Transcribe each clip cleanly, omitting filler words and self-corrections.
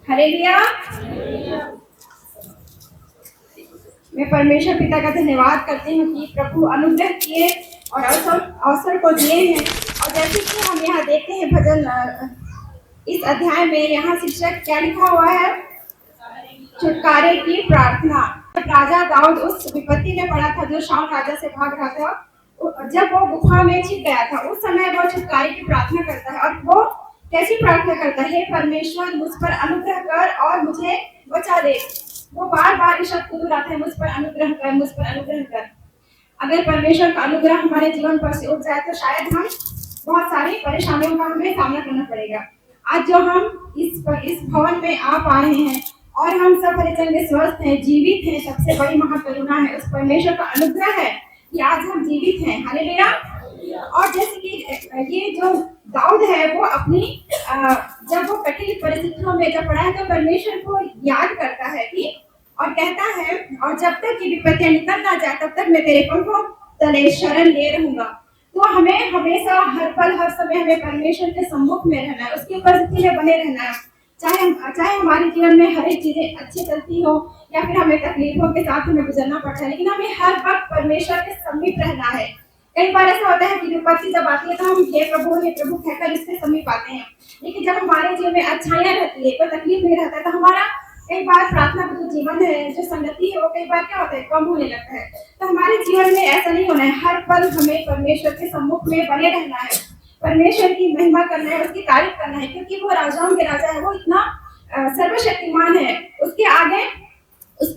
Hallelujah. मैं परमेश्वर पिता का धन्यवाद करती हूँ कि प्रभु अनुग्रह किए और अवसर को दिए हैं। और जैसे कि हम यहाँ देखते हैं भजन इस अध्याय में यहाँ शिक्षक क्या लिखा हुआ है, छुटकारे की प्रार्थना। राजा दाऊद उस विपत्ति में पड़ा था जो शाऊल राजा से भाग रहा था, जब वो गुफा में छिप गया था, उस समय वो छुटकारे की प्रार्थना करता है। और वो कैसी प्रार्थना करता है, परमेश्वर मुझ पर अनुग्रह कर और मुझे बचा दे। वो बार बार ये शब्द दोहराता है, मुझ पर अनुग्रह कर, मुझ पर अनुग्रह कर। अगर परमेश्वर का अनुग्रह हमारे जीवन पर से उठ जाए तो शायद हम बहुत सारी परेशानियों का हमें सामना करना पड़ेगा। आज जो हम इस भवन में आ पा रहे हैं और हम सब परिजन में स्वस्थ हैं, जीवित हैं, सबसे बड़ी महाकरुणा है, उस परमेश्वर का अनुग्रह है कि आज हम जीवित हैं। हालेलुया। और जैसे कि ये जो दाऊद है वो अपनी जब वो कठिन परिस्थितियों में जब पड़ा है तो परमेश्वर को याद करता है कि और कहता है, और जब तक ये विपत्तियां निकल ना जाए तब तक मैं तेरे पंखों तले शरण ले रहूंगा। तो हमें हमेशा हर पल हर समय हमें परमेश्वर के सम्मुख में रहना है, उसकी उपस्थिति में बने रहना है। चाहे हमारे जीवन में हर एक चीजें अच्छी चलती हो या फिर हमें तकलीफों के साथ हमें गुजरना पड़ता है, लेकिन हमें हर वक्त परमेश्वर के समीप रहना है। कई बार ऐसा होता है कि विपत्ति जब आती है तो हम हे प्रभु कहकर इसके समीप आते हैं, लेकिन जब हमारे जीवन में अच्छाइयां रहती है, कोई तकलीफ नहीं रहता है, तो हमारा कई बार प्रार्थना का जो जीवन है, जो संगति है, वो कई बार क्या होता है, कम होने लगता है। तो हमारे जीवन में ऐसा नहीं होना है, हर पल हमें परमेश्वर के सम्मुख में बने रहना है, परमेश्वर की महिमा करना है, उसकी तारीफ करना है, क्योंकि वो राजाओं के राजा है, वो इतना सर्वशक्तिमान है। उसके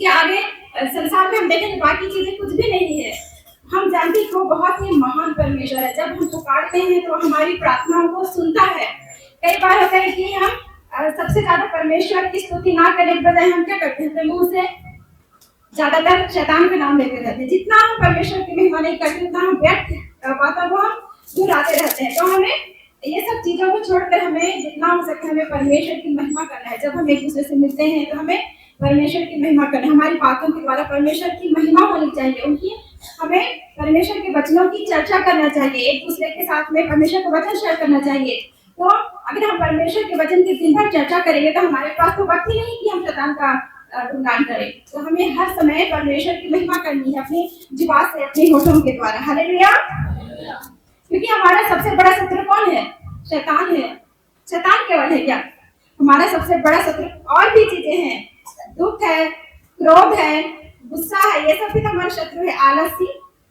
आगे संसार में हम देखें तो बाकी चीजें कुछ भी नहीं है। हम जानते हैं कि वो बहुत ही महान परमेश्वर है। जब हम पुकारते हैं तो हमारी प्रार्थनाओं को सुनता है। कई बार होता है कि हम सबसे ज्यादा परमेश्वर की स्तुति ना करने के बजाय हम क्या करते हैं, मुंह से ज्यादातर शैतान का नाम लेते रहते हैं। जितना हम परमेश्वर की महिमा नहीं करते उतना हम व्यर्थ बातों को हम दोहराते रहते हैं। तो हमें ये सब चीजों को छोड़कर हमें जितना हो सके हमें परमेश्वर की महिमा करना है। जब हम एक दूसरे से मिलते हैं तो हमें परमेश्वर की महिमा करना है, हमारी बातों के द्वारा परमेश्वर की महिमा होनी चाहिए, उनकी हमें परमेश्वर के वचनों की चर्चा करना चाहिए, एक दूसरे के साथ में परमेश्वर का वचन शेयर करना चाहिए। तो अगर हम परमेश्वर के वचन की दिन भर चर्चा करेंगे तो हमारे पास तो वक्त ही नहीं कि हम शैतान का गुणगान करें। तो हमें हर समय परमेश्वर की महिमा करनी है अपनी जुबान से, अपने होठों के द्वारा। हालेलुया। क्योंकि हमारा सबसे बड़ा शत्रु कौन है? शैतान है। शैतान केवल है क्या? हमारा सबसे बड़ा शत्रु और भी चीजें हैं, दुख है, क्रोध है, गुस्सा है, ये सब भी तो हमारा शत्रु है।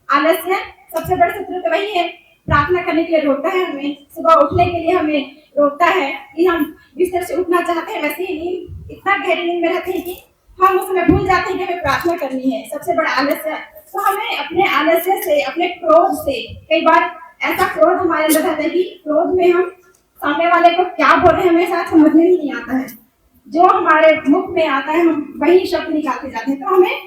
आलस्य सबसे बड़ा शत्रु तो वही है। प्रार्थना करने के लिए रोकता है हमें, सुबह उठने के लिए हमें रोकता है कि हम बिस्तर से उठना चाहते हैं, वैसे ही नींद इतना गहरी नींद में रहते हैं कि हम उस समय भूल जाते हैं कि हमें प्रार्थना करनी है। सबसे बड़ा आलस्य है। तो हमें अपने आलस्य से, अपने क्रोध से, कई बार ऐसा क्रोध हमारे अंदर रहता है कि क्रोध में हम सामने वाले को क्या बोल रहे हैं हमें साथ समझ में ही नहीं आता है। जो हमारे मुख में आता है हम वही शब्द निकालते जाते हैं। तो हमें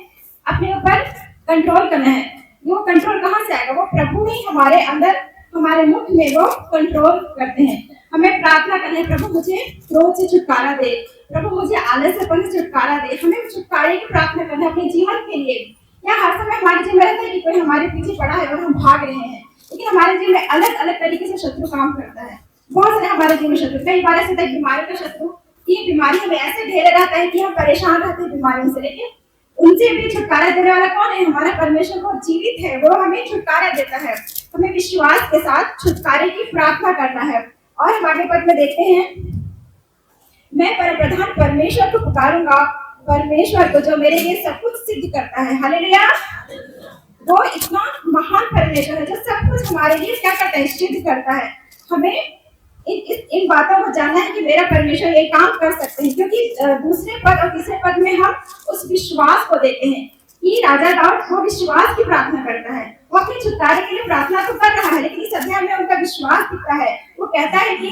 अपने ऊपर कंट्रोल करना है। वो कंट्रोल कहाँ से आएगा? वो प्रभु ही हमारे अंदर, हमारे मुख में वो कंट्रोल करते हैं। हमें प्रार्थना करना है, प्रभु मुझे क्रोध से छुटकारा दे, प्रभु मुझे आलस्यपन से छुटकारा दे। हमें छुटकारे की प्रार्थना करना है अपने जीवन के लिए। या हर समय हमारे जीवन में रहता है कि कोई हमारे पीछे पड़ा है और हम भाग रहे हैं, लेकिन हमारे जीवन में अलग अलग तरीके से शत्रु काम करता है। बहुत सारे हमारे जीवन में शत्रु, कई बार ऐसे होता है बीमारी का शत्रु, ये बीमारी हमें ऐसे घेरे रहता है कि हम परेशान रहते हैं बीमारियों से, लेकिन उनसे भी छुटकारा देने वाला कौन है? हमारा परमेश्वर। वो जीवित है, वो हमें छुटकारा देता है। हमें विश्वास के साथ छुटकारे की प्रार्थना करना है। और हम आगे पद में देखते हैं, मैं परमप्रधान परमेश्वर को पुकारूंगा, परमेश्वर को जो मेरे लिए सब कुछ सिद्ध करता है। हालेलुया। वो इतना महान परमेश्वर है जो सब कुछ हमारे लिए क्या करता है? सिद्ध करता है। हमें इन बातों को जानना है कि मेरा परमेश्वर ये काम कर सकते हैं, क्योंकि दूसरे पद और तीसरे पद में हम उस विश्वास को देते हैं कि राजा दाऊद वो विश्वास की प्रार्थना करता है। वो अपने छुटकारे के लिए प्रार्थना तो कर रहा है, लेकिन इस अध्याय में उनका विश्वास दिखता है। वो कहता है कि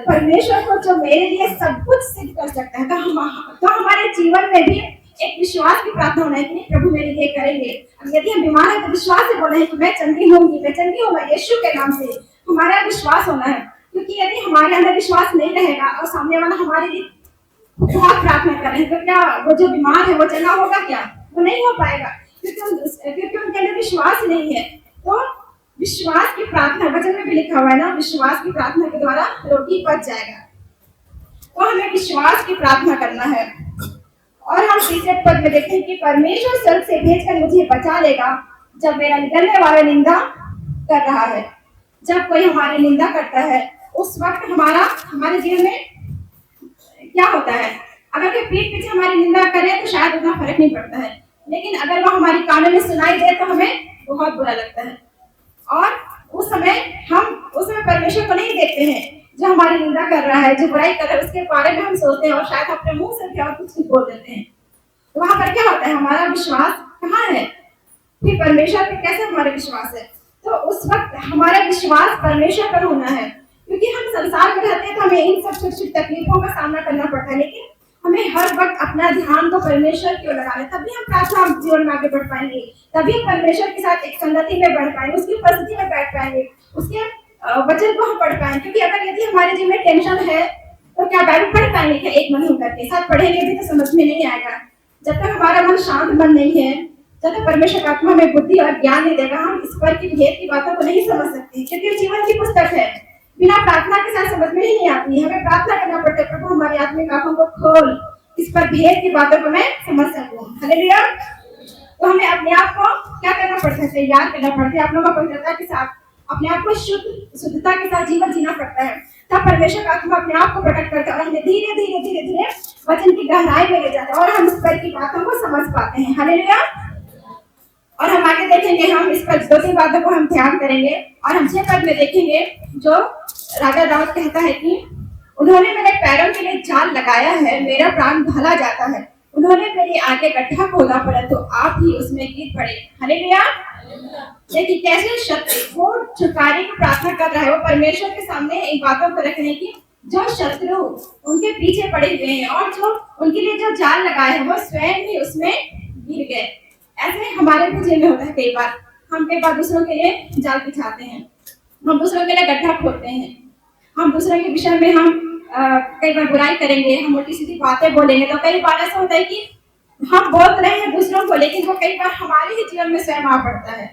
परमेश्वर को जो मेरे लिए सब कुछ सिद्ध कर सकता है। तो हमारे जीवन में भी एक विश्वास की प्रार्थना होना है कि प्रभु मेरे लिए करेंगे। यदि हम बीमार है तो विश्वास से बोलना है कि मैं चंगी होऊंगा यीशु के नाम से। हमारा विश्वास होना है, क्योंकि यदि हमारे अंदर विश्वास नहीं रहेगा और सामने वाला हमारे लिए बहुत प्रार्थना कर रहे हैं तो क्या वो जो बीमार है वो चंगा होगा? क्या वो नहीं हो पाएगा, क्योंकि उनके अंदर विश्वास नहीं है। तो विश्वास की प्रार्थना, वचन में भी लिखा हुआ है ना, विश्वास की प्रार्थना के द्वारा रोगी बच जाएगा। तो हमें विश्वास की प्रार्थना करना है। और हम तीसरे पद में देखते हैं कि परमेश्वर स्वर्ग से भेजकर मुझे बचा लेगा जब मेरा निगलने वाला निंदा कर रहा है। जब कोई हमारी निंदा करता है उस वक्त हमारे जीवन में क्या होता है, अगर कोई पीठ पीछे हमारी निंदा करे तो शायद उतना फर्क नहीं पड़ता है, लेकिन अगर वो हमारी कानों में सुनाई दे तो हमें बहुत बुरा लगता है। और उस समय परमेश्वर को नहीं देखते हैं जो हमारी निंदा कर रहा है, जो बुराई कर रहा है, उसके बारे में हम सोचते हैं और शायद अपने मुंह से भी और कुछ बोल देते हैं। तो वहां पर क्या होता है, हमारा विश्वास कहाँ है, फिर परमेश्वर पे कैसे हमारा विश्वास है। तो उस वक्त हमारा विश्वास परमेश्वर पर होना है, क्योंकि हम संसार में रहते हैं तो हमें इन सब छोटी छोटी तकलीफों का सामना करना पड़ता है, लेकिन हमें हर वक्त अपना ध्यान तो परमेश्वर की ओर लगाना है, तभी हम प्रार्थना जीवन में आगे बढ़ पाएंगे, तभी हम परमेश्वर के साथ एक संगति में बढ़ पाएंगे, उसकी उपस्थिति में बैठ पाएंगे, उसके वचन को हम पढ़ पाएंगे। क्योंकि अगर यदि हमारे जीवन में टेंशन है तो क्या बाइबल पढ़ पाएंगे क्या एक मन होकर के? साथ पढ़ेंगे भी तो समझ में नहीं आएगा। जब तक हमारा मन शांत मन नहीं है, जब तक परमेश्वर का आत्मा हमें बुद्धि और ज्ञान नहीं देगा, हम ईश्वर की भेद की बातों को नहीं समझ सकते, क्योंकि जीवन की पुस्तक है, बिना प्रार्थना के साथ समझ में ही नहीं आती। हमें प्रार्थना करना पड़ता है, प्रभु हमारी आत्मिक आंखों को खोल, इस पर भेद की बातों को मैं समझ सकूं। हालेलुया। तो हमें अपने आप को क्या करना पड़ता है, तैयार करना पड़ता है, अपनों को पवित्रता के साथ, अपने आप को शुद्धता के साथ जीवन जीना पड़ता है। तब परमेश्वर का आत्मा अपने आप को प्रकट करता है और हमें धीरे धीरे धीरे धीरे वचन की गहराई में ले जाता है और हम उस पर की बातों को समझ पाते हैं। हालेलुया। और हम आगे देखेंगे, हम इस पर 2-3 बातों को हम ध्यान करेंगे और हम 6 पद में देखेंगे जो राजा दाऊद कहता है कि उन्होंने मेरे पैरों के लिए जाल लगाया है, मेरा प्राण ढला जाता है, उन्होंने मेरे आगे गड्ढा खोदा परंतु आप ही उसमें गिर पड़े। हालेलुया। देखिए कैसे शत्रु वो छुटकारे की प्रार्थना कर रहा है, वो परमेश्वर के सामने इन बातों को रखने की, जो शत्रु उनके पीछे पड़े हुए हैं और जो उनके लिए जो जाल लगाए हैं वो स्वयं ही उसमें गिर गए। ऐसे हमारे भी जीवन में होता है, कई बार दूसरों के लिए जाल बिछाते हैं, हम दूसरों के लिए गड्ढा खोदते हैं, हम दूसरों के विषय में हम कई बार बुराई करेंगे, हम उल्टी सीधी बातें बोलेंगे। तो कई बार ऐसा होता है कि हम बोल रहे हैं दूसरों को, लेकिन वो कई बार हमारे ही जीवन में स्वयं आ पड़ता है,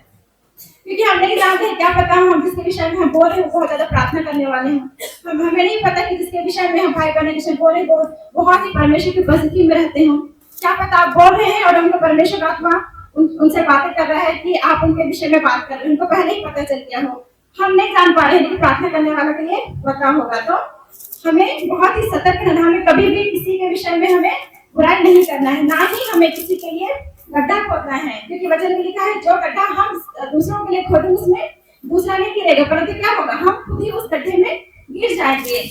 क्योंकि हम नहीं जानते हैं, क्या पता हम जिसके विषय में हम बोल रहे हैं बहुत ज्यादा प्रार्थना करने वाले हैं, हमें नहीं पता कि जिसके विषय में हम भाई बहन के विषय बोल रहे हैं वो बहुत ही परमेश्वर की उपस्थिति में रहते हो। क्या पता आप बोल रहे हैं और उनको परमेश्वर का आत्मा उनसे बातें कर रहा है कि आप उनके विषय में बात कर रहे हैं, उनको पहले ही पता चल गया हो, हम नहीं जान पा रहे हैं, लेकिन प्रार्थना करने वालों के लिए पता होगा। तो हमें बहुत ही सतर्क रहना, हमें कभी भी किसी के विषय में हमें बुराई नहीं करना है, ना ही हमें किसी के लिए गड्ढा खोदना है, क्योंकि वचन में लिखा है जो गड्ढा हम दूसरों के लिए खोदेंगे उसमें दूसरा नहीं गिरेगा, परंतु क्या होगा, हम खुद ही उस गड्ढे में गिर जाएंगे।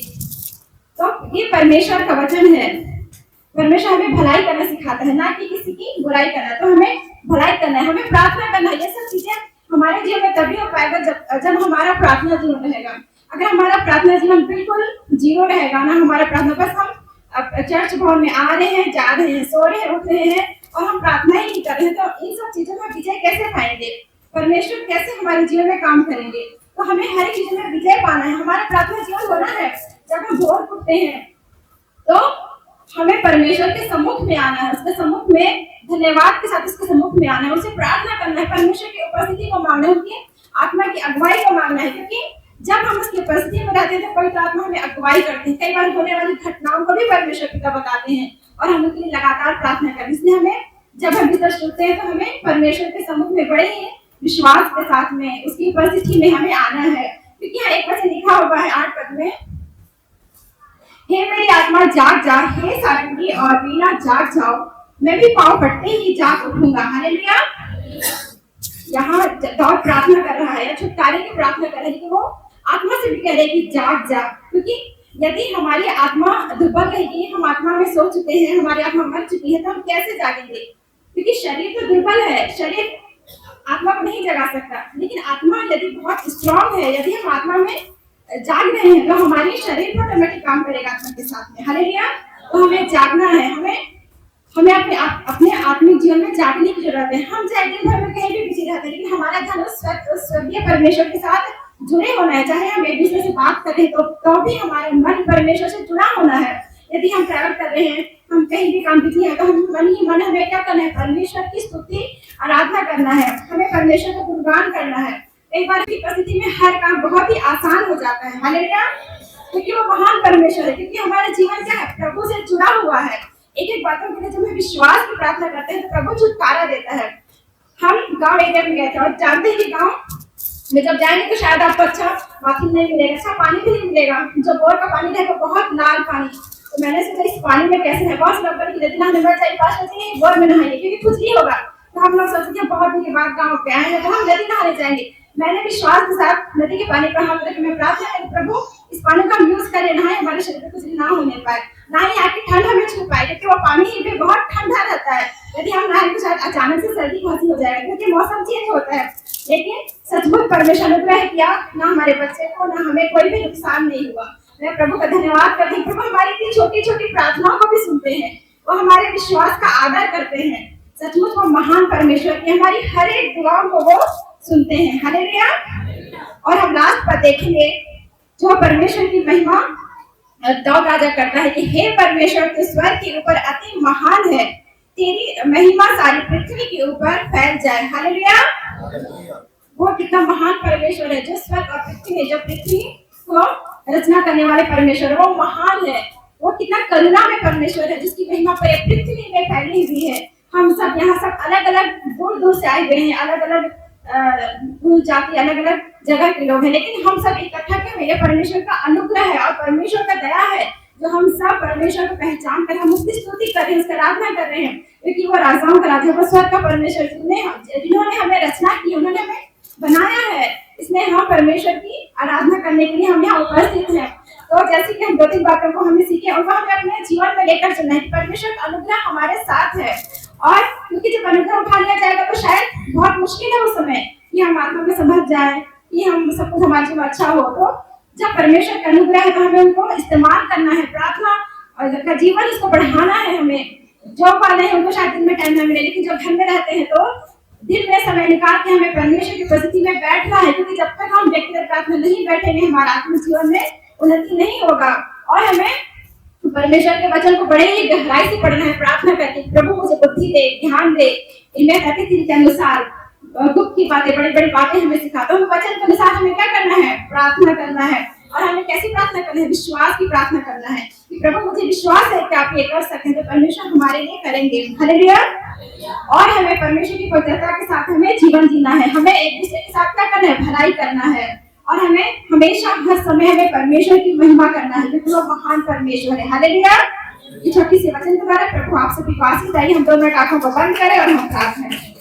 तो ये परमेश्वर का वचन है, परमेश्वर हमें भलाई करना सिखाता है, ना कि किसी की बुराई करना। तो हमें भलाई करना है, हमें प्रार्थना करना है। ये सब चीजें हमारे जीवन में तभी हो पाएगा जब हमारा प्रार्थना जीवन रहेगा। अगर हमारा प्रार्थना जीवन बिल्कुल जीरो रहेगा ना, हमारा प्रार्थना बस हम चर्च भवन में आ रहे हैं, जा रहे हैं, सो रहे हैं, उठ रहे हैं और हम प्रार्थना ही नहीं कर रहे हैं, तो इन सब चीजों में विजय कैसे पाएंगे, परमेश्वर कैसे हमारे जीवन में काम करेंगे। तो हमें हर एक चीज में विजय पाना है, हमारा प्रार्थना जीवन होना है। जब हम भोर उठते हैं तो हमें परमेश्वर के सम्मुख में आना है, उसके सम्मुख में धन्यवाद के साथ उसके सम्मुख में आना है, उससे प्रार्थना करना है, परमेश्वर की उपस्थिति को मांगना है, उनकी आत्मा की अगुवाई को मांगना है, क्योंकि जब हम उसकी उपस्थिति में रहते हैं तो पवित्र आत्मा हमें अगुवाई करती है। कई बार होने वाली घटनाओं को भी परमेश्वर पिता बताते हैं और हम उनके लिए लगातार प्रार्थना करते हैं। इसलिए हमें जब हम बिस्तर सोते हैं तो हमें परमेश्वर के सम्मुख में बड़े ही विश्वास के साथ में उसकी उपस्थिति में हमें आना है, क्योंकि यहाँ एक वचन लिखा हुआ है 8 पद में, हे मेरी आत्मा जाग जा, हे सारंगी और वीणा जाग जाओ, मैं भी पाँव फटते ही जाग उठूंगा। हालेलुया। यहाँ दाऊद प्रार्थना कर रहा है, छुटकारे की प्रार्थना कर रहा है, कि वो आत्मा से भी कह रहे हैं कि जाग जा, क्योंकि यदि हमारी आत्मा दुर्बल रहेगी, हम आत्मा में सो चुके हैं, हमारी आत्मा मर चुकी है, तो हम कैसे जागेंगे, क्योंकि शरीर तो दुर्बल है, शरीर आत्मा को नहीं जगा सकता, लेकिन आत्मा यदि बहुत स्ट्रांग है, यदि हम आत्मा में जाग रहे हैं तो हमारी शरीर ऑटोमेटिक काम करेगा आत्मा के साथ में। हालेलुया। तो हमें जागना है, हमें अपने आत्मिक जीवन में जागने की जरूरत है। हम चाहे दिन भर में कहीं भी बिजी रहते हैं, लेकिन हमारा ध्यान उस स्वर्गीय परमेश्वर के साथ जुड़े होना है। चाहे हम एक दूसरे से बात करें तो भी हमारा मन परमेश्वर से जुड़ा होना है। यदि हम ट्रैवल कर रहे हैं, हम कहीं भी काम बिजी है, तो हम मन ही मन हमें क्या करना है, परमेश्वर की स्तुति आराधना करना है, हमें परमेश्वर का गुणगान करना है। एक बार की परिस्थिति में हर काम बहुत ही आसान हो जाता है। हालेलुया। क्योंकि वो महान परमेश्वर है, क्योंकि हमारा जीवन क्या है, प्रभु से जुड़ा हुआ है। एक एक बातों के लिए जब हम विश्वास की प्रार्थना करते हैं तो प्रभु छुटकारा देता है। हम गांव एरिया में गए थे और जानते हैं कि गांव में जब जाएंगे तो शायद आपको अच्छा बाथरूम नहीं मिलेगा, अच्छा पानी भी नहीं मिलेगा। जो बोर का पानी रहेगा बहुत लाल पानी। तो मैंने सोचा इस पानी में कैसे है, बहुत लोग बोले कि लेकिन हमें मर जाए पास नहीं बोर में नहाएंगे क्योंकि कुछ नहीं होगा। तो हम लोग सोचते हैं बहुत दिन के बाद गाँव पे आए हैं तो हम नदी नहाने जाएंगे। मैंने विश्वास के साथ नदी के पानी पर हाथ रख मैं प्रार्थना करी, प्रभु इस पानी का हम यूज करें, नहाए, हमारे शरीर पे कुछ ना होने पाए, ना ही आके ठंड हमें छू पाए, क्योंकि वो पानी भी बहुत ठंडा रहता है। यदि हम नहाए तो शायद अचानक से सर्दी खांसी हो जाएगा क्योंकि मौसम चेंज होता है। लेकिन सचमुच परमेश्वर ने अनुग्रह किया, ना हमारे बच्चे को ना हमें कोई भी नुकसान नहीं हुआ। मैं प्रभु का धन्यवाद करती हूँ। प्रभु हमारी इतनी छोटी छोटी प्रार्थनाओं को भी सुनते हैं, वो हमारे विश्वास का आदर करते हैं। सचमुच वो महान परमेश्वर की हमारी हर एक दुआओं को वो सुनते हैं। हालेलुया। और हम लास्ट पर देखेंगे जो परमेश्वर की महिमा दाऊद राजा करता है कि हे परमेश्वर तू स्वर्ग के ऊपर अति महान है, तेरी महिमा सारी पृथ्वी के ऊपर फैल जाए। हालेलुया। वो कितना महान परमेश्वर है जो स्वर्ग और पृथ्वी है, जो पृथ्वी को रचना करने वाले परमेश्वर है, वो महान है। वो कितना करुणा में परमेश्वर है जिसकी महिमा पर पृथ्वी में फैली हुई है। हम सब यहाँ सब अलग अलग दूर दूर से आए हुए हैं, अलग अलग जाति, अलग अलग जगह के लोग हैं, लेकिन हम सब इकट्ठा के हुए परमेश्वर का अनुग्रह है और परमेश्वर का दया है जो हम सब परमेश्वर को पहचान कर हम उसकी स्तुति कर रहे हैं, उसका आराधना कर रहे हैं, क्योंकि वो राजाओं का राजा, वो स्वर्ग का परमेश्वर जिन्होंने हमें रचना की, उन्होंने हमें बनाया है। इसलिए हम परमेश्वर की आराधना करने के लिए हम यहाँ उपस्थित हैं। तो जैसे कि हम दो तीन बातों को हमें सीखे उनको हमें अपने जीवन में लेकर चलना है। परमेश्वर का अनुग्रह हमारे साथ है, और क्योंकि जब अनुग्रह उठा लिया जाएगा तो शायद बहुत मुश्किल है उस समय कि हम आत्मा में समझ जाए कि हम सब कुछ हमारे जीवन अच्छा हो। तो जब परमेश्वर का अनुग्रह है तो हमें उनको इस्तेमाल करना है, प्रार्थना का जीवन उसको बढ़ाना है। हमें जॉब वाले हैं उनको शायद दिन में टाइम न मिले, लेकिन जब घर में रहते हैं तो दिन में समय निकाल के हमें परमेश्वर की उपस्थिति में बैठना है, क्योंकि जब तक हम व्यक्तिगत प्रार्थना नहीं बैठेंगे हमारा आत्मिक जीवन में उन्नति नहीं होगा। और हमें परमेश्वर के वचन को बड़े ही गहराई से पढ़ना है, प्रार्थना करके प्रभु मुझे बुद्धि दे, ध्यान दे, इनमें कहते के अनुसार गुप्त की बातें, बड़ी बड़ी बातें हमें सिखाता है। वचन के अनुसार हमें क्या करना है, प्रार्थना करना है। और हमें कैसी प्रार्थना करना है, विश्वास की प्रार्थना करना है कि प्रभु मुझे विश्वास है कि आप ये कर सकते हैं, तो परमेश्वर हमारे लिए करेंगे। हालेलुया। और हमें परमेश्वर की पवित्रता के साथ हमें जीवन जीना है, हमें एक दूसरे के साथ क्या करना है, भलाई करना है, और हमें हमेशा हर समय हमें परमेश्वर की महिमा करना है क्योंकि वो महान परमेश्वर है। हालेलुया। ये छोटी सी वचन के द्वारा प्रभु आप सभी को आशीष दे। हम 2 मिनट आंखों को बंद करें और हम प्रार्थना करें।